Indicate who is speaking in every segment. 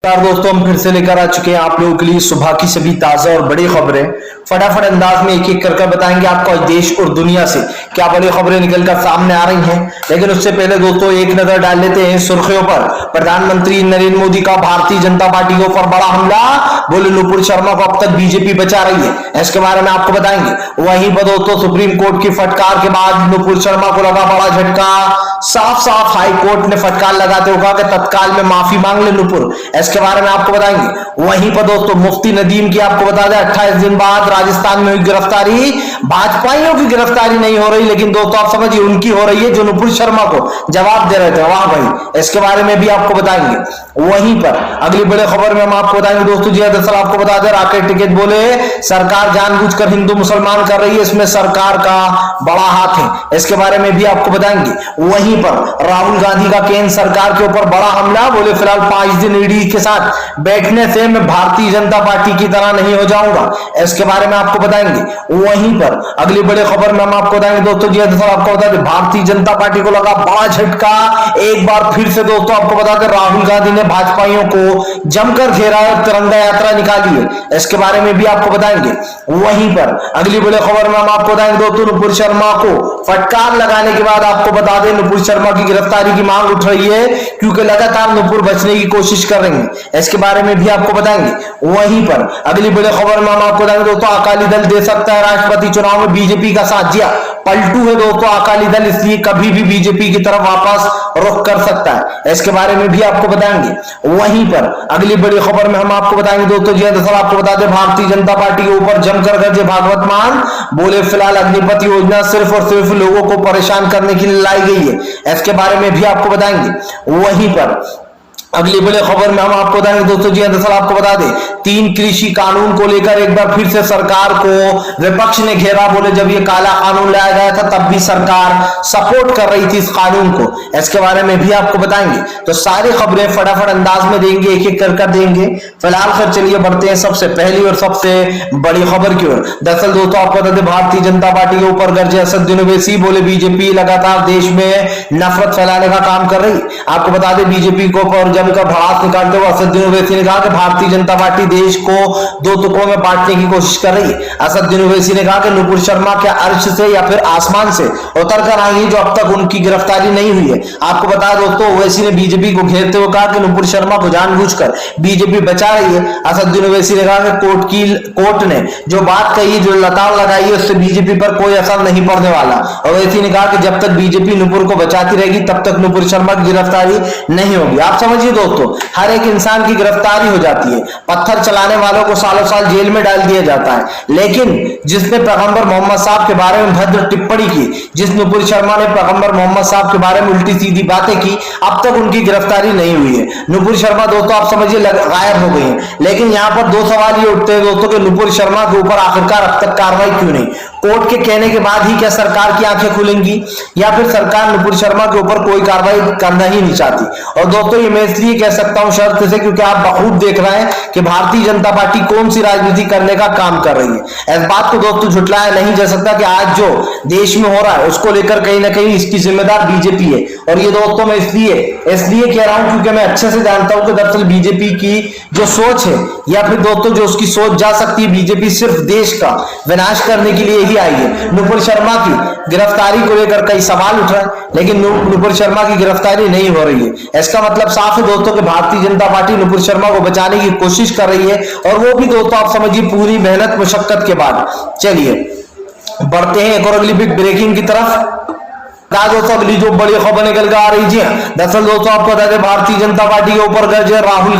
Speaker 1: दोस्तों, हम फिर से लेकर आ चुके हैं आप लोगों के लिए सुबह की सभी ताजा और बड़ी खबरें। फटाफट अंदाज में एक एक करके बताएंगे आपको आज देश और दुनिया से क्या बड़ी खबरें निकलकर सामने आ रही हैं। लेकिन उससे पहले दोस्तों एक नजर डाल लेते हैं सुर्खियों पर। प्रधानमंत्री नरेंद्र मोदी का भारतीय जनता पार्टी के ऊपर बड़ा हमला, बोले नुपुर शर्मा को अब तक बीजेपी बचा रही है, इसके बारे में आपको बताएंगे। वहीं पर दोस्तों सुप्रीम कोर्ट की फटकार के बाद नुपुर शर्मा को लगा बड़ा झटका। साफ साफ हाई कोर्ट ने फटकार लगाते हुए कहा कि तत्काल में माफी मांग ले नुपुर, इसके बारे में आपको बताएंगे। वहीं पर दोस्तों मुफ्ती नदीम की आपको बता दें 28 दिन बाद राजस्थान में हुई गिरफ्तारी। भाजपाइयों की गिरफ्तारी नहीं हो रही, लेकिन दोस्तों आप समझिए उनकी हो रही है जो नुपुर शर्मा को जवाब दे रहे थे। वाह भाई, इसके बारे में भी आपको बताएंगे। वहीं पर अगली बड़ी खबर में हम आपको बताएंगे दोस्तों जी दरअसल आपको बता दें राकेश टिकैत बोले सरकार जानबूझकर हिंदू मुसलमान कर रही है, इसमें सरकार का बड़ा हाथ है, इसके बारे में भी आपको बताएंगे। वहीं पर राहुल गांधी का केंद्र सरकार के ऊपर बड़ा हमला, बोले फिलहाल 5 दिन ईडी के साथ बैठने से मैं भारतीय जनता पार्टी की तरह नहीं हो जाऊंगा, इसके बारे में आपको बताएंगे। वहीं पर अगली बड़ी खबर में हम आपको बताएंगे दोस्तों जी दरअसल आपको बता दें भारतीय जनता पार्टी को लगा बड़ा झटका। एक बार फिर से दोस्तों आपको बता दें राहुल गांधी ने भाजपाइयों को जमकर घेरा और तिरंगा यात्रा निकाली है, इसके बारे में भी आपको बताएंगे। वहीं पर अगली बड़ी खबर में हम आपको बताएंगे दोस्तों नुपुर शर्मा को फटकार लगाने के बाद आपको बता दें नुपुर शर्मा की गिरफ्तारी की मांग उठ रही है, क्योंकि लगातार नुपुर बचने की कोशिश कर रही है, इसके बारे में भी आपको बताएंगे। वहीं पर अगली बड़ी खबर में हम आपको बताएंगे दोस्तों अकाली दल दे सकता है राष्ट्रपति चुनाव में बीजेपी का साथ। जी पलटू है दोस्तों अकाली दल, इसलिए कभी भी बीजेपी की तरफ वापस रुख कर सकता है, इसके बारे में भी आपको बताएंगे। वहीं पर अगली बड़ी खबर में हम आपको बताएंगे दोस्तों जी दरअसल आपको बता दें भारतीय जनता पार्टी के ऊपर जमकर गरजे भागवत मान, बोले फिलहाल अग्निपथ योजना सिर्फ और सिर्फ लोगों को परेशान करने के लिए लाई गई है, इसके बारे में भी आपको बताएंगे। वहीं पर अगली बड़ी खबर में हम आपको बताएंगे दोस्तों जी दरअसल आपको बता दें 3 कृषि कानून को लेकर एक बार फिर से सरकार को विपक्ष ने घेरा, बोले जब ये काला कानून लाया गया था तब भी सरकार सपोर्ट कर रही थी इस कानून को, इसके बारे में भी आपको बताएंगे। तो सारी खबरें फटाफट अंदाज में देंगे, एक एक कर देंगे। फिलहाल फिर चलिए बढ़ते हैं सबसे पहली और सबसे बड़ी खबर की ओर। दरअसल दोस्तों आपको बता दें भारतीय जनता पार्टी के ऊपर गरजे असदुद्दीन ओवैसी, बोले बीजेपी लगातार देश में नफरत फैलाने का काम कर रही। आपको बता दें बीजेपी को जमकर भड़ास निकालते हुए असदुद्दीन ओवैसी ने कहा कि भारतीय जनता पार्टी देश को 2 टुकड़ों में बांटने की कोशिश कर रही है। असदुद्दीन ओवैसी ने कहा कि नुपुर शर्मा क्या अर्श से या फिर आसमान से उतर कर आई है जो अब तक उनकी गिरफ्तारी नहीं हुई है। आपको बता दोस्तों ओवैसी ने बीजेपी को घेरते हुए कहा कि नुपुर शर्मा को जानबूझकर बीजेपी बचा रही है। असदुद्दीन ओवैसी ने कहा कि कोर्ट ने जो बात कही, जो लताड़ लगाई है, उससे बीजेपी पर कोई असर नहीं पड़ने वाला। ओवैसी ने कहा कि जब तक बीजेपी नुपुर को बचाती रहेगी तब तक नुपुर शर्मा की गिरफ्तारी नहीं होगी। आप समझिए दोस्तों हर एक इंसान की गिरफ्तारी हो जाती है, पत्थर चलाने वालों को सालों साल जेल में डाल दिया जाता है, लेकिन जिसने पैगंबर मोहम्मद साहब के बारे में भद्र टिप्पणी की, जिस नुपुर शर्मा ने पैगंबर मोहम्मद साहब के बारे में उल्टी सीधी बातें की, अब तक उनकी गिरफ्तारी नहीं हुई है। नुपुर शर्मा दोस्तों आप समझिए गायब हो गई है। लेकिन यहां पर 2 सवाल ये उठते हैं दोस्तों कि नुपुर शर्मा के ऊपर आखिरकार अब तक कार्रवाई क्यों नहीं? कोर्ट के कहने के बाद ही क्या सरकार की आंखें खुलेंगी, या फिर सरकार नुपुर शर्मा के ऊपर कोई कार्रवाई करना ही नहीं चाहती? और दोस्तों ये मैं इसलिए कह सकता हूं शर्त से क्योंकि आप बखूब देख रहे हैं कि भारतीय जनता पार्टी कौन सी राजनीति करने का काम कर रही है। इस बात को दोस्तों झुटलाया नहीं जा सकता कि आज जो देश में हो रहा है उसको लेकर कहीं ना कहीं इसकी जिम्मेदार बीजेपी है। और ये दोस्तों मैं इसलिए कह रहा हूं क्योंकि मैं अच्छे से जानता हूं कि दरअसल बीजेपी की जो सोच है, या फिर दोस्तों जो उसकी सोच जा सकती है, बीजेपी सिर्फ देश का विनाश करने के लिए ही आई है। नुपुर शर्मा की गिरफ्तारी को लेकर कई सवाल उठ रहे हैं, लेकिन नुपुर शर्मा की गिरफ्तारी नहीं हो रही है। इसका मतलब साफ है दोस्तों कि भारतीय जनता पार्टी नुपुर शर्मा को बचाने की कोशिश कर रही है, और वो भी दोस्तों आप समझिए पूरी मेहनत मुशक्कत के बाद। चलिए बढ़ते हैं एक और अगली बिग ब्रेकिंग की तरफ। दोस्तों अगली जो बड़ी खबर निकल कर आ रही है, दरअसल दोस्तों आपको बता दें भारतीय जनता पार्टी के ऊपर गरजे राहुल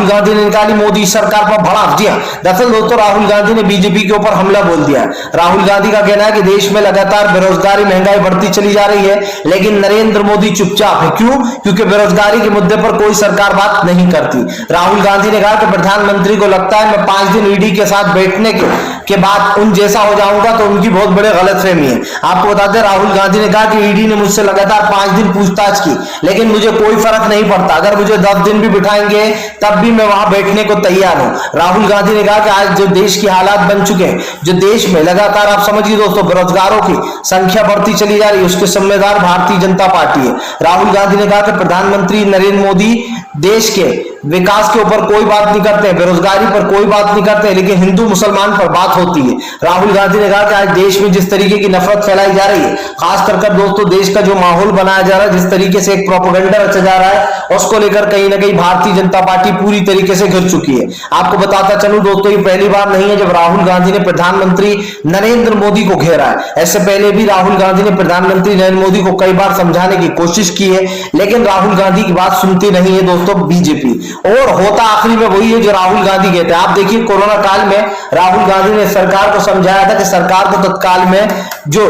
Speaker 1: गांधी ने निकाली मोदी सरकार पर भड़ास। जी दरअसल दोस्तों राहुल गांधी ने बीजेपी के ऊपर हमला बोल दिया। राहुल गांधी का कहना है कि देश में लगातार बेरोजगारी महंगाई बढ़ती चली जा रही है, लेकिन नरेंद्र मोदी चुपचाप है। क्यों? क्योंकि बेरोजगारी के मुद्दे पर कोई सरकार बात नहीं करती। राहुल गांधी ने कहा कि प्रधानमंत्री को लगता है मैं 5 दिन ईडी के साथ बैठने के बाद उन जैसा हो जाऊंगा, तो उनकी बहुत बड़ी गलतफहमी है। आपको बता दें राहुल गांधी ने कहा कि ईडी ने मुझसे लगातार 5 दिन पूछताछ की, लेकिन मुझे कोई फर्क नहीं पड़ता, अगर मुझे 10 दिन भी बिठाएंगे तब भी मैं वहां बैठने को तैयार हूं। राहुल गांधी ने कहा कि आज जो देश की हालात बन चुके हैं, जो देश में लगातार आप समझिए दोस्तों बेरोजगारों की संख्या बढ़ती चली जा रही है, उसके जिम्मेदार भारतीय जनता पार्टी है। राहुल गांधी ने कहा कि प्रधानमंत्री नरेंद्र मोदी देश के विकास के ऊपर कोई बात नहीं करते, बेरोजगारी पर कोई बात नहीं करते, लेकिन हिंदू मुसलमान पर बात होती है। राहुल गांधी ने कहा कि आज देश में जिस तरीके की नफरत फैलाई जा रही है, खास कर दोस्तों देश का जो माहौल बनाया जा रहा है, जिस तरीके से एक प्रोपेगेंडा रचा जा रहा है, उसको लेकर कहीं ना कहीं भारतीय जनता पार्टी पूरी तरीके से घिर चुकी है। आपको बताता चलूं दोस्तों, ये पहली बार नहीं है जब राहुल गांधी ने प्रधानमंत्री नरेंद्र मोदी को घेरा है। ऐसे पहले भी राहुल गांधी ने प्रधानमंत्री नरेंद्र मोदी को कई बार समझाने की कोशिश की है, लेकिन राहुल गांधी की बात सुनती नहीं है दोस्तों बीजेपी। और होता आखिरी में वही है जो राहुल गांधी कहते हैं। आप देखिए कोरोना काल में राहुल गांधी ने सरकार को समझाया था कि सरकार को तत्काल में जो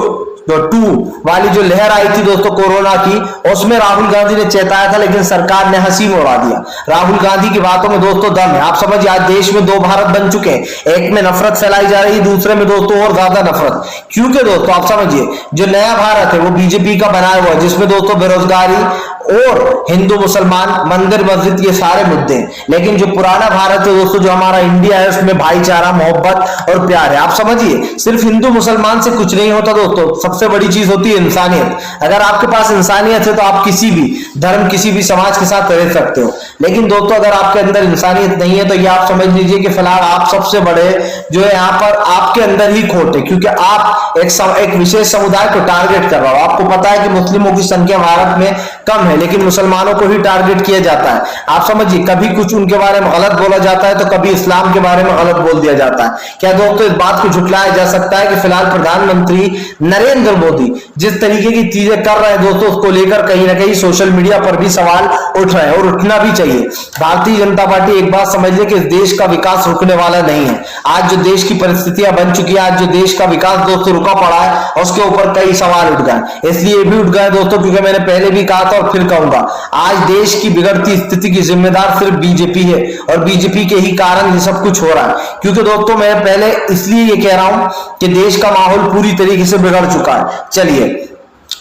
Speaker 1: 2 वाली जो लहर आई थी दोस्तों कोरोना की, उसमें राहुल गांधी ने चेताया था, लेकिन सरकार ने हंसी में उड़ा दिया। राहुल गांधी की बातों में दोस्तों दम है। आप समझिए आज देश में 2 भारत बन चुके हैं, एक में नफरत फैलाई जा रही है, दूसरे में दोस्तों और ज्यादा नफरत। क्योंकि दोस्तों आप समझिए जो नया भारत है वो बीजेपी का बनाया हुआ है, जिसमें दोस्तों बेरोजगारी और हिंदू मुसलमान, मंदिर मस्जिद, ये सारे मुद्दे हैं। लेकिन जो पुराना भारत है दोस्तों, जो हमारा इंडिया है, उसमें भाईचारा, मोहब्बत और प्यार है। आप समझिए सिर्फ हिंदू मुसलमान से कुछ नहीं होता दोस्तों, सबसे बड़ी चीज होती है इंसानियत। अगर आपके पास इंसानियत है तो आप किसी भी धर्म, किसी भी समाज के साथ रह सकते हो। लेकिन दोस्तों अगर आपके अंदर इंसानियत नहीं है तो ये आप समझ लीजिए कि फिलहाल आप सबसे बड़े जो है यहाँ पर आपके अंदर ही खोट है, क्योंकि आप एक विशेष समुदाय को टारगेट कर रहे हो। आपको पता है कि मुस्लिमों की संख्या भारत में कम है, लेकिन मुसलमानों को ही टारगेट किया जाता है। आप समझिए कभी कुछ उनके बारे में गलत बोला जाता है तो कभी इस्लाम के बारे में गलत बोल दिया जाता है। क्या दोस्तों इस बात को झुटलाया जा सकता है कि फिलहाल प्रधानमंत्री नरेंद्र मोदी जिस तरीके की चीजें कर रहे हैं दोस्तों, उसको लेकर कहीं ना कहीं सोशल मीडिया पर भी सवाल उठ रहे हैं और उठना भी चाहिए। भारतीय जनता पार्टी एक बात समझ ले कि इस देश का विकास रुकने वाला नहीं है। आज जो देश की परिस्थितियां बन चुकी है, आज जो देश का विकास दोस्तों रुका पड़ा है, उसके ऊपर कई सवाल उठ गए। इसलिए भी उठ गए दोस्तों क्योंकि मैंने पहले भी कहा था और फिर कहूंगा, आज देश की बिगड़ती स्थिति की जिम्मेदार सिर्फ बीजेपी है और बीजेपी के ही कारण ये सब कुछ हो रहा है। क्योंकि दोस्तों मैं पहले इसलिए ये कह रहा हूं कि देश का माहौल पूरी तरीके से बिगड़ चुका है। चलिए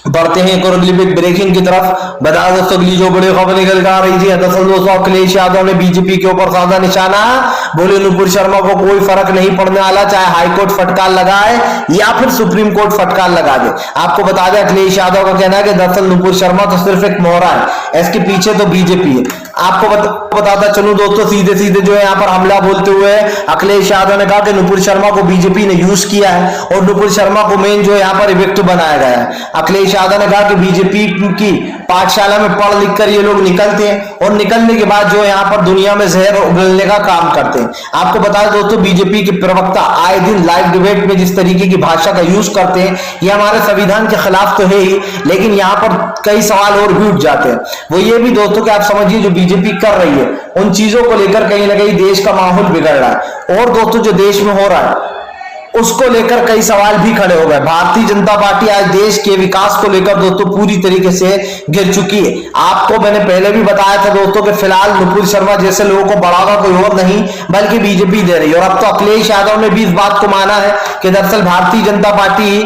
Speaker 1: बढ़ते हैं एक और अगली ब्रेकिंग की तरफ। बता दोस्तों अगली जो बड़ी खबर निकल कर आ रही थी, दरअसल दोस्तों अखिलेश यादव ने बीजेपी के ऊपर ज्यादा निशाना, बोले नुपुर शर्मा को कोई फर्क नहीं पड़ने वाला, चाहे हाईकोर्ट फटकार लगाए या फिर सुप्रीम कोर्ट फटकार लगा दे। आपको बता दें अखिलेश यादव का कहना है कि दरअसल नुपुर शर्मा तो सिर्फ एक मोहरा है, इसके पीछे तो बीजेपी है। आपको बताता चलूं दोस्तों सीधे सीधे जो है यहाँ पर हमला बोलते हुए अखिलेश यादव ने कहा कि नुपुर शर्मा को बीजेपी ने यूज किया है और नुपुर शर्मा को मेन जो है यहाँ पर विक्टिम बनाया गया है। अखिलेश यादव ने कहा कि बीजेपी की पाठशाला में पढ़ लिख कर ये लोग निकलते हैं और निकलने के बाद जो यहाँ पर दुनिया में जहर उगलने का काम करते हैं। आपको बता दें दोस्तों बीजेपी के प्रवक्ता आए दिन लाइव डिबेट में जिस तरीके की भाषा का यूज करते हैं, ये हमारे संविधान के खिलाफ तो है ही, लेकिन यहाँ पर कई सवाल और भी उठ जाते हैं। वो ये भी दोस्तों कि आप समझिए जो बीजेपी कर रही है उन चीजों को लेकर कहीं ना कहीं देश का माहौल बिगड़ रहा है और दोस्तों जो देश में हो रहा है उसको लेकर कई सवाल भी खड़े हो गए। भारतीय जनता पार्टी आज देश के विकास को लेकर दोस्तों पूरी तरीके से गिर चुकी है। आपको मैंने पहले भी बताया था दोस्तों कि फिलहाल नुपुर शर्मा जैसे लोगों को बढ़ावा कोई और नहीं बल्कि बीजेपी दे रही है। और अब तो अखिलेश यादव ने भी इस बात को माना है कि दरअसल भारतीय जनता पार्टी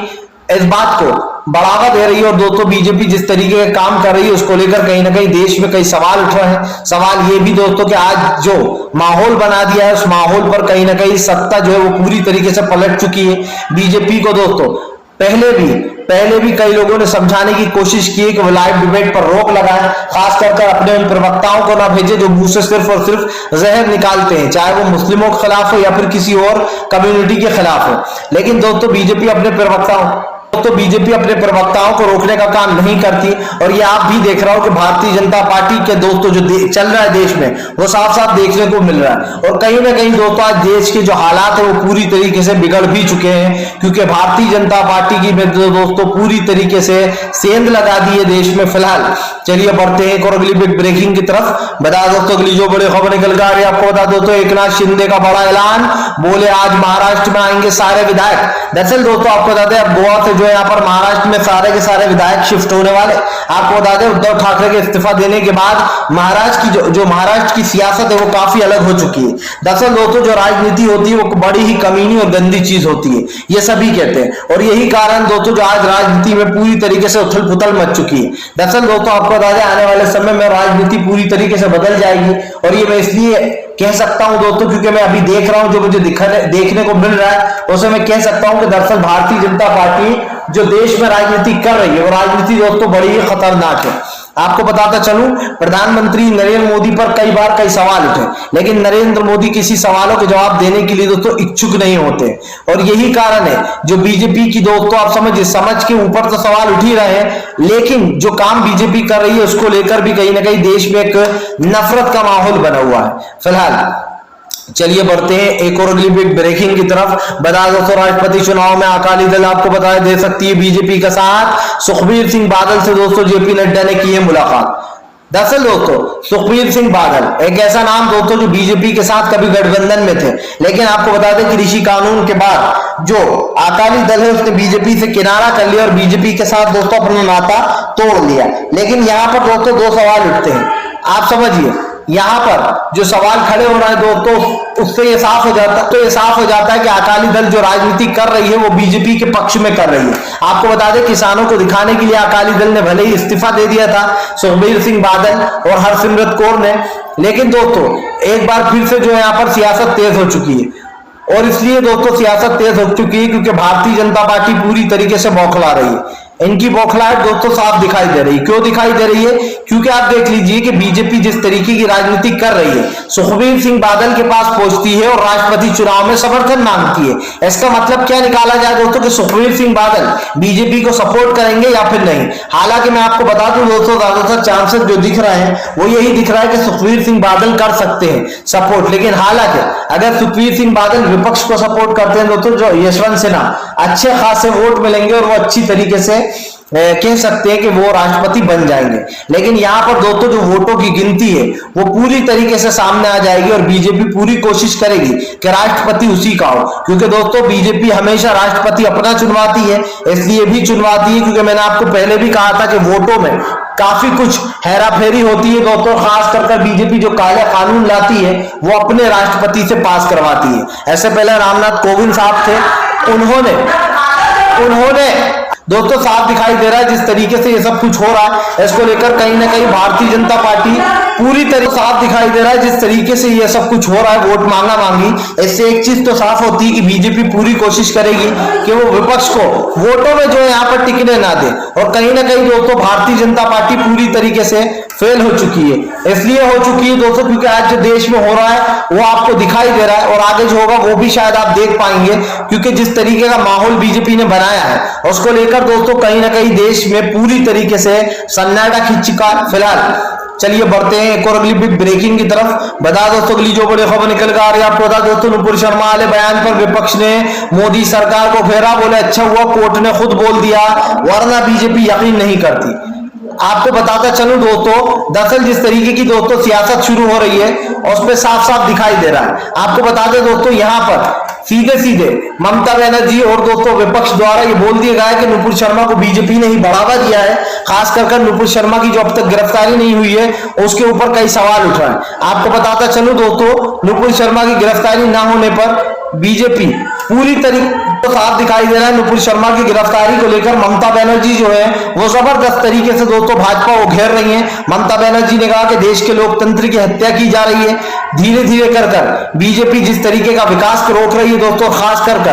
Speaker 1: इस बात को बढ़ावा दे रही है और दोस्तों बीजेपी जिस तरीके का काम कर रही है उसको लेकर कहीं ना कहीं देश में कई सवाल उठ रहे हैं। सवाल ये भी दोस्तों कि आज जो माहौल बना दिया है उस माहौल पर कहीं ना कहीं सत्ता जो है वो पूरी तरीके से पलट चुकी है। बीजेपी को दोस्तों पहले भी कई लोगों ने समझाने की कोशिश की कि वो लाइव डिबेट पर रोक लगाए, खास कर अपने उन प्रवक्ताओं को ना भेजे जो मुंह से सिर्फ और सिर्फ जहर निकालते हैं, चाहे वो मुस्लिमों के खिलाफ हो या फिर किसी और कम्युनिटी के खिलाफ हो। लेकिन दोस्तों बीजेपी अपने प्रवक्ताओं को रोकने का काम नहीं करती और ये आप भी देख रहा हो कि भारतीय जनता पार्टी के दोस्तों जो चल रहा है देश में वो साफ साफ देखने को मिल रहा है। और कहीं ना कहीं दोस्तों आज देश के जो हालात है वो पूरी तरीके से बिगड़ भी चुके हैं, क्योंकि भारतीय जनता पार्टी की दोस्तों पूरी तरीके से सेंध लगा दी है देश में फिलहाल। चलिए बढ़ते हैं एक और अगली ब्रेकिंग की तरफ। बता दोस्तों अगली जो बड़ी खबर निकल कर आ रही है, आपको बता दोस्तों एकनाथ शिंदे का बड़ा ऐलान, बोले आज महाराष्ट्र में आएंगे सारे विधायक। दरअसल दोस्तों आपको बता दें अब गोवा से जो यहाँ पर महाराष्ट्र में सारे के सारे विधायक शिफ्ट होने वाले। आपको बता दें उद्धव ठाकरे के इस्तीफा देने के बाद महाराष्ट्र की जो महाराष्ट्र की सियासत है वो काफी अलग हो चुकी है। दरअसल दोस्तों जो राजनीति होती है वो बड़ी ही कमीनी और गंदी चीज होती है, ये सभी कहते हैं और यही कारण दोस्तों जो आज राजनीति में पूरी तरीके से उथल पुथल मच चुकी है। दरअसल दोस्तों आपको बता दें आने वाले समय में राजनीति पूरी तरीके से बदल जाएगी और ये मैं इसलिए कह सकता हूं दोस्तों क्योंकि मैं अभी देख रहा हूं जो मुझे देखने को मिल रहा है उसे मैं कह सकता हूं कि दरअसल भारतीय जनता पार्टी जो देश में राजनीति कर रही है वो राजनीति दोस्तों बड़ी ही खतरनाक है। आपको बताता चलूं, प्रधानमंत्री नरेंद्र मोदी पर कई बार कई सवाल उठे, लेकिन नरेंद्र मोदी किसी सवालों के जवाब देने के लिए दोस्तों इच्छुक नहीं होते। और यही कारण है जो बीजेपी की दोस्तों आप समझ के ऊपर तो सवाल उठ ही रहे हैं, लेकिन जो काम बीजेपी कर रही है उसको लेकर भी कहीं ना कहीं देश में एक नफरत का माहौल बना हुआ है। फिलहाल चलिए बढ़ते हैं एक और अगली बिग ब्रेकिंग की तरफ। बता दोस्तों, राष्ट्रपति चुनाव में अकाली दल आपको बताया दे सकती है बीजेपी का साथ। सुखबीर सिंह बादल से दोस्तों जेपी नड्डा ने की है मुलाकात। दरअसल दोस्तों, सुखबीर सिंह बादल एक ऐसा नाम दोस्तों जो बीजेपी के साथ कभी गठबंधन में थे, लेकिन आपको बता दें कि कृषि कानून के बाद जो अकाली दल है उसने बीजेपी से किनारा कर लिया और बीजेपी के साथ दोस्तों अपना नाता तोड़ लिया। लेकिन यहां पर दोस्तों दो सवाल उठते हैं, आप समझिए। यहां पर जो सवाल खड़े हो रहे हैं दोस्तों, उससे ये साफ हो जाता है कि अकाली दल जो राजनीति कर रही है वो बीजेपी के पक्ष में कर रही है। आपको बता दें, किसानों को दिखाने के लिए अकाली दल ने भले ही इस्तीफा दे दिया था सुखबीर सिंह बादल और हरसिमरत कौर ने, लेकिन दोस्तों एक बार फिर से जो है यहाँ पर सियासत तेज हो चुकी है। और इसलिए दोस्तों सियासत तेज हो चुकी है क्योंकि भारतीय जनता पार्टी पूरी तरीके से बौखला रही है। इनकी बौखलाहट दोस्तों साफ दिखाई दे रही है। क्यों दिखाई दे रही है? क्योंकि आप देख लीजिए कि बीजेपी जिस तरीके की राजनीति कर रही है, सुखबीर सिंह बादल के पास पहुंचती है और राष्ट्रपति चुनाव में समर्थन मांगती है। इसका मतलब क्या निकाला जाए दोस्तों कि सुखबीर सिंह बादल बीजेपी को सपोर्ट करेंगे या फिर नहीं। हालांकि मैं आपको बता दूं दोस्तों, ज्यादातर चांसेस जो दिख रहे हैं वो यही दिख रहा है कि सुखबीर सिंह बादल कर सकते हैं सपोर्ट। लेकिन हालांकि अगर सुखबीर सिंह बादल विपक्ष को सपोर्ट करते हैं दोस्तों, जो यशवंत सिन्हा अच्छे खासे वोट मिलेंगे और वो अच्छी तरीके से कह सकते हैं कि वो राष्ट्रपति बन जाएंगे। लेकिन यहां पर दोस्तों जो वोटों की गिनती है वो पूरी तरीके से सामने आ जाएगी और बीजेपी पूरी कोशिश करेगी कि राष्ट्रपति उसी का हो, क्योंकि दोस्तों बीजेपी हमेशा राष्ट्रपति अपना चुनवाती है। इसलिए भी चुनवाती है क्योंकि मैंने आपको पहले भी कहा था कि वोटों में काफी कुछ हेराफेरी होती है दोस्तों। खास कर बीजेपी जो काले कानून लाती है वो अपने राष्ट्रपति से पास करवाती है। ऐसे पहले रामनाथ कोविंद साहब थे, उन्होंने दोस्तों साफ दिखाई दे रहा है जिस तरीके से ये सब कुछ हो रहा है, इसको लेकर कहीं ना कहीं भारतीय जनता पार्टी पूरी तरह साफ दिखाई दे रहा है जिस तरीके से ये सब कुछ हो रहा है, वोट मांगा मांगी। इससे एक चीज तो साफ होती है कि बीजेपी पूरी कोशिश करेगी कि वो विपक्ष को वोटों में जो है यहाँ पर टिकने ना दे। और कहीं ना कहीं दोस्तों भारतीय जनता पार्टी पूरी तरीके से फेल हो चुकी है। इसलिए हो चुकी है दोस्तों क्योंकि आज जो देश में हो रहा है वो आपको दिखाई दे रहा है और आगे जो होगा वो भी शायद आप देख पाएंगे, क्योंकि जिस तरीके का माहौल बीजेपी ने बनाया है उसको लेकर दोस्तों कहीं ना कहीं देश में पूरी तरीके से सन्नाटा खिंच चुका है। फिलहाल चलिए बढ़ते हैं एक और अगली बिग ब्रेकिंग की तरफ। बता दोस्तों अगली जो बड़ी खबर निकल कर आ रही है आपको बता दोस्तों, नुपुर शर्मा वाले बयान पर विपक्ष ने मोदी सरकार को घेरा, बोले अच्छा हुआ कोर्ट ने खुद बोल दिया वरना बीजेपी यकीन नहीं करती। आपको बताता चलूं दोस्तों, दरअसल जिस तरीके की दोस्तों सियासत शुरू हो रही है उस पर साफ साफ दिखाई दे रहा है। आपको बता दें दोस्तों, यहां पर सीधे सीधे ममता बनर्जी और दोस्तों विपक्ष द्वारा ये बोल दिया गया है कि नुपुर शर्मा को बीजेपी ने ही बढ़ावा दिया है। खास कर नुपुर शर्मा की जो अब तक गिरफ्तारी नहीं हुई है उसके ऊपर कई सवाल उठ रहे हैं। आपको बताता चलूं दोस्तों, नुपुर शर्मा की गिरफ्तारी ना होने पर बीजेपी पूरी तरीके तो साफ दिखाई दे रहा है नुपुर शर्मा की गिरफ्तारी को लेकर ममता बनर्जी जो है वो जबरदस्त तरीके से दोस्तों भाजपा को घेर रही है। ममता बनर्जी ने कहा कि देश के लोकतंत्र की हत्या की जा रही है। धीरे धीरे कर बीजेपी जिस तरीके का विकास को रोक रही है दोस्तों, खास कर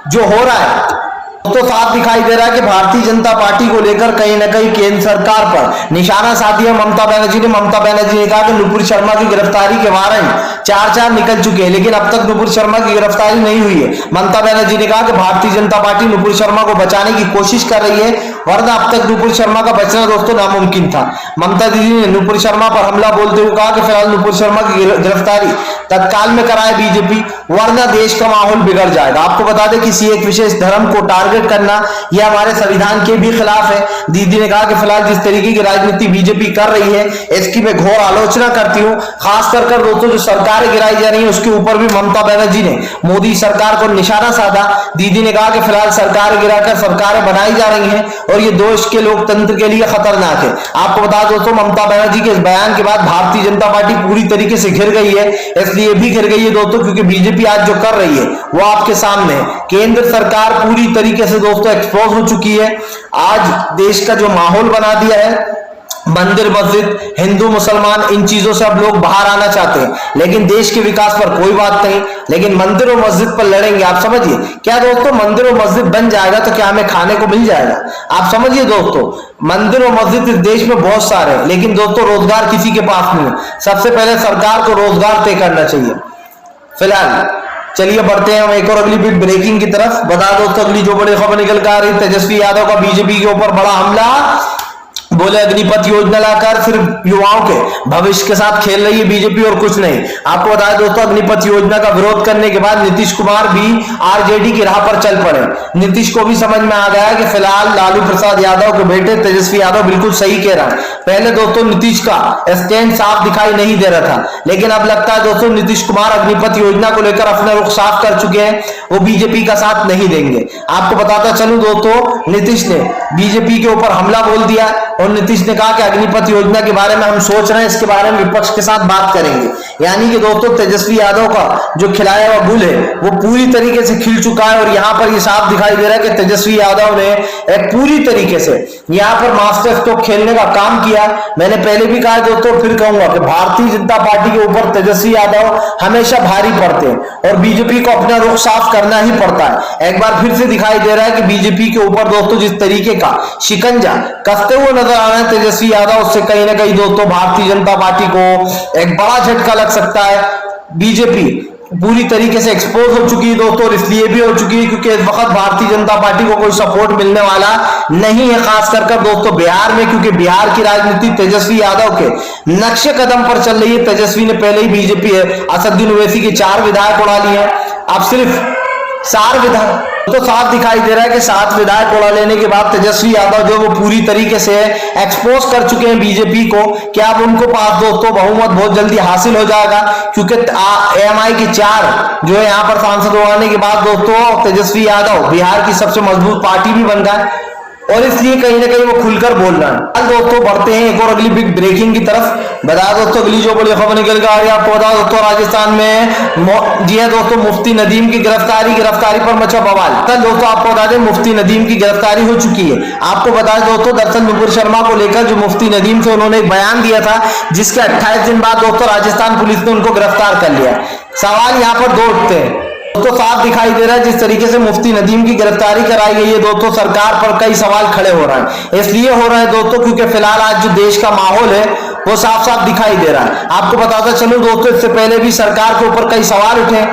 Speaker 1: जो हो रहा है तो साफ दिखाई दे रहा है कि भारतीय जनता पार्टी को लेकर कहीं ना कहीं केंद्र सरकार पर निशाना साधी है ममता बनर्जी ने। ममता बनर्जी ने कहा कि नुपुर शर्मा की गिरफ्तारी के वारंट 4 निकल चुके हैं, लेकिन अब तक नुपुर शर्मा की गिरफ्तारी नहीं हुई है। ममता बनर्जी ने कहा कि भारतीय जनता पार्टी नुपुर शर्मा को बचाने की कोशिश कर रही है, वरना अब तक नुपुर शर्मा का बचना दोस्तों नामुमकिन था। ममता दीदी ने नुपुर शर्मा पर हमला बोलते हुए कहा कि फिलहाल नुपुर शर्मा की गिरफ्तारी तत्काल में कराए बीजेपी, वरना देश का माहौल बिगड़ जाएगा। आपको बता दें किसी एक विशेष धर्म को टारगेट करना यह हमारे संविधान के भी खिलाफ है। दीदी ने कहा कि फिलहाल जिस तरीके की राजनीति बीजेपी कर रही है इसकी मैं घोर आलोचना करती हूं। खास कर दोस्तों जो सरकार गिराई जा रही है उसके ऊपर भी ममता बनर्जी ने मोदी सरकार को निशाना साधा। दीदी ने कहा कि फिलहाल सरकार गिराकर सरकारें बनाई जा रही हैं और ये देश के लोकतंत्र के लिए खतरनाक है। आपको बता दोस्तों, ममता बनर्जी के इस बयान के बाद भारतीय जनता पार्टी पूरी तरीके से घिर गई है। इसलिए भी घिर गई है दोस्तों क्योंकि बीजेपी आज जो कर रही है वो आपके सामने है। केंद्र सरकार पूरी तरीके से दोस्तों एक्सपोज हो चुकी है। आज देश का जो माहौल बना दिया है मंदिर मस्जिद हिंदू मुसलमान इन चीजों से अब लोग बाहर आना चाहते हैं, लेकिन देश के विकास पर कोई बात नहीं। लेकिन मंदिर और मस्जिद पर लड़ेंगे, आप समझिए। क्या दोस्तों, मंदिर और मस्जिद बन जाएगा तो क्या हमें खाने को मिल जाएगा? आप समझिए दोस्तों, मंदिर और मस्जिद इस देश में बहुत सारे हैं, लेकिन दोस्तों रोजगार किसी के पास नहीं है। सबसे पहले सरकार को रोजगार तय करना चाहिए। फिलहाल चलिए बढ़ते हैं हम एक और अगली बिग ब्रेकिंग की तरफ। बता दोस्तों अगली जो बड़ी खबर निकल कर आ रही, तेजस्वी यादव का बीजेपी के ऊपर बड़ा हमला। बोले अग्निपथ योजना लाकर सिर्फ युवाओं के भविष्य के साथ खेल रही है बीजेपी और कुछ नहीं। आपको बताया दोस्तों, अग्निपथ योजना का विरोध करने के बाद नीतीश कुमार भी आरजेडी की राह पर चल पड़े। नीतीश को भी समझ में आ गया कि फिलहाल लालू प्रसाद यादव के बेटे तेजस्वी यादव बिल्कुल सही कह रहा है। पहले दोस्तों नीतीश का स्टैंड साफ दिखाई नहीं दे रहा था, लेकिन अब लगता है दोस्तों नीतीश कुमार अग्निपथ योजना को लेकर अपना रुख साफ कर चुके हैं, वो बीजेपी का साथ नहीं देंगे। आपको बताता चलूं दोस्तों, नीतीश ने बीजेपी के ऊपर हमला बोल दिया और नीतीश ने कहा कि अग्निपथ योजना के बारे में हम सोच रहे हैं, इसके बारे में विपक्ष के साथ बात करेंगे। यानी कि दोस्तों तेजस्वी यादव का जो खिलाया हुआ गुल है वो पूरी तरीके से खिल चुका है। और यहां पर ये साफ दिखाई दे रहा है कि तेजस्वी यादव ने एक पूरी तरीके से यहां पर मास्टर स्ट्रोक खेलने का काम किया। मैंने पहले भी कहा दोस्तों, फिर कहूंगा कि भारतीय जनता पार्टी के ऊपर तेजस्वी यादव हमेशा भारी पड़ते हैं और बीजेपी को अपना रुख साफ करना ही पड़ता है। एक बार फिर से दिखाई दे रहा है कि बीजेपी के ऊपर दोस्तों जिस तरीके का शिकंजा कसते हुए नजर आ रहे हैं तेजस्वी यादव, उससे कहीं ना कहीं दोस्तों भारतीय जनता पार्टी को एक बड़ा झटका लग सकता है। बीजेपी पूरी तरीके से एक्सपोज हो चुकी है दोस्तों, और इसलिए भी हो चुकी है क्योंकि इस वक्त भारतीय जनता पार्टी को कोई सपोर्ट मिलने वाला नहीं है, खास कर दोस्तों बिहार में, क्योंकि बिहार की राजनीति तेजस्वी यादव के नक्शे कदम पर चल रही है। तेजस्वी ने पहले ही बीजेपी असदुद्दीन ओवैसी के 4 विधायक उड़ा लिए हैं, अब सिर्फ 4 विधायक तो साफ दिखाई दे रहा है कि 7 विधायक उड़ा लेने के बाद तेजस्वी यादव जो वो पूरी तरीके से एक्सपोज कर चुके हैं बीजेपी को। क्या अब उनको पास दोस्तों बहुमत बहुत जल्दी हासिल हो जाएगा, क्योंकि एएमआई के 4 जो है यहाँ पर सांसद उड़ाने के बाद दोस्तों तेजस्वी यादव बिहार की सबसे मजबूत पार्टी भी बन गए और इसलिए कहीं ना कहीं वो खुलकर बोल रहा है। दोस्तों बढ़ते हैं एक और अगली बिग ब्रेकिंग की तरफ। बता दोस्तों अगली जो बड़ी खबर निकल कर आ रही है, आपको बता दोस्तों राजस्थान में जी है दोस्तों मुफ्ती नदीम की गिरफ्तारी पर मचा बवाल। कल दोस्तों आपको बता दें मुफ्ती नदीम की गिरफ्तारी हो चुकी है। आपको बताया दोस्तों दरअसल नुपुर शर्मा को लेकर जो मुफ्ती नदीम से उन्होंने एक बयान दिया था, जिसके 28 दिन बाद दोस्तों राजस्थान पुलिस ने उनको गिरफ्तार कर लिया। सवाल यहाँ पर 2 उठते हैं दोस्तों, साफ दिखाई दे रहा है जिस तरीके से मुफ्ती नदीम की गिरफ्तारी कराई गई है दोस्तों, सरकार पर कई सवाल खड़े हो रहे हैं। इसलिए हो रहा है दोस्तों क्योंकि फिलहाल आज जो देश का माहौल है वो साफ साफ दिखाई दे रहा है। आपको बताता चलूं दोस्तों, इससे पहले भी सरकार के ऊपर कई सवाल उठे,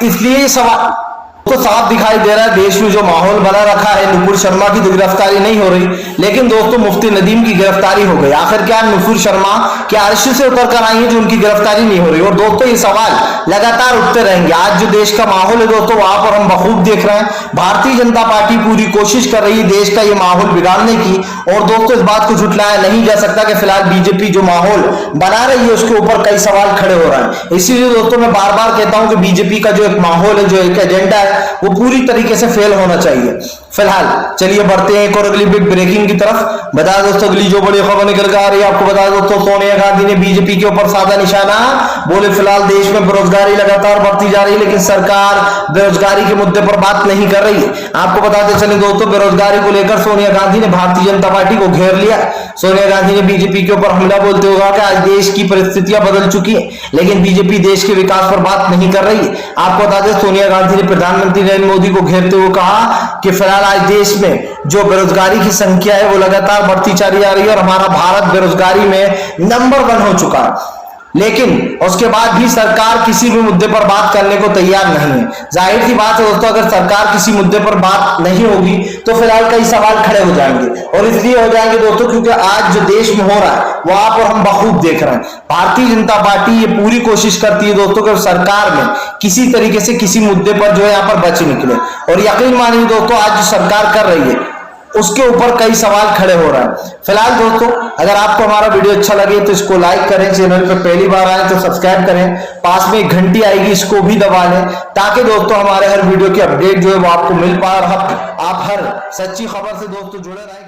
Speaker 1: इसलिए सवाल तो साफ दिखाई दे रहा है देश में जो माहौल बना रखा है। नुपुर शर्मा की तो गिरफ्तारी नहीं हो रही, लेकिन दोस्तों मुफ्ती नदीम की गिरफ्तारी हो गई। आखिर क्या नुपुर शर्मा क्या अर्श से उतर कर आई है जो उनकी गिरफ्तारी नहीं हो रही? और दोस्तों ये सवाल लगातार उठते रहेंगे। आज जो देश का माहौल है दोस्तों वहां पर हम बखूब देख रहे हैं, भारतीय जनता पार्टी पूरी कोशिश कर रही है देश का ये माहौल बिगाड़ने की। और दोस्तों इस बात को झुठलाया नहीं जा सकता कि फिलहाल बीजेपी जो माहौल बना रही है उसके ऊपर कई सवाल खड़े हो रहे हैं। इसीलिए दोस्तों मैं बार बार कहता हूं कि बीजेपी का जो एक माहौल है, जो एक एजेंडा है, वो पूरी तरीके से फेल होना चाहिए। फिलहाल चलिए बढ़ते हैं एक और अगली बिग ब्रेकिंग की तरफ। बता दोस्तों अगली जो बड़ी खबर निकल कर आ रही है, आपको बता दोस्तों सोनिया गांधी ने बीजेपी के ऊपर साधा निशाना। बोले फिलहाल देश में बेरोजगारी लगातार बढ़ती जा रही है, लेकिन सरकार बेरोजगारी के मुद्दे पर बात नहीं कर रही है। आपको बताते चले दोस्तों बेरोजगारी को लेकर सोनिया गांधी ने भारतीय जनता पार्टी को घेर लिया। सोनिया गांधी ने बीजेपी के ऊपर हमला बोलते हुए कहा कि आज देश की परिस्थितियां बदल चुकी है, लेकिन बीजेपी देश के विकास पर बात नहीं कर रही है। आपको बता दें सोनिया गांधी ने प्रधानमंत्री नरेंद्र मोदी को घेरते हुए कहा कि फिलहाल आज देश में जो बेरोजगारी की संख्या है वो लगातार बढ़ती चली जा रही है और हमारा भारत बेरोजगारी में नंबर 1 हो चुका है। लेकिन उसके बाद भी सरकार किसी भी मुद्दे पर बात करने को तैयार नहीं है। जाहिर सी बात है दोस्तों, अगर सरकार किसी मुद्दे पर बात नहीं होगी तो फिलहाल कई सवाल खड़े हो जाएंगे, और इसलिए हो जाएंगे दोस्तों क्योंकि आज जो देश में हो रहा है वहां पर हम बखूब देख रहे हैं। भारतीय जनता पार्टी ये पूरी कोशिश करती है दोस्तों कि सरकार में किसी तरीके से किसी मुद्दे पर जो है यहाँ पर बच निकले, और यकीन मानिए दोस्तों आज जो सरकार कर रही है उसके ऊपर कई सवाल खड़े हो रहा है। फिलहाल दोस्तों अगर आपको हमारा वीडियो अच्छा लगे तो इसको लाइक करें, चैनल पर पहली बार आए तो सब्सक्राइब करें, पास में एक घंटी आएगी इसको भी दबा लें, ताकि दोस्तों हमारे हर वीडियो की अपडेट जो है वो आपको मिल पाए और आप हर सच्ची खबर से दोस्तों जुड़े रहें।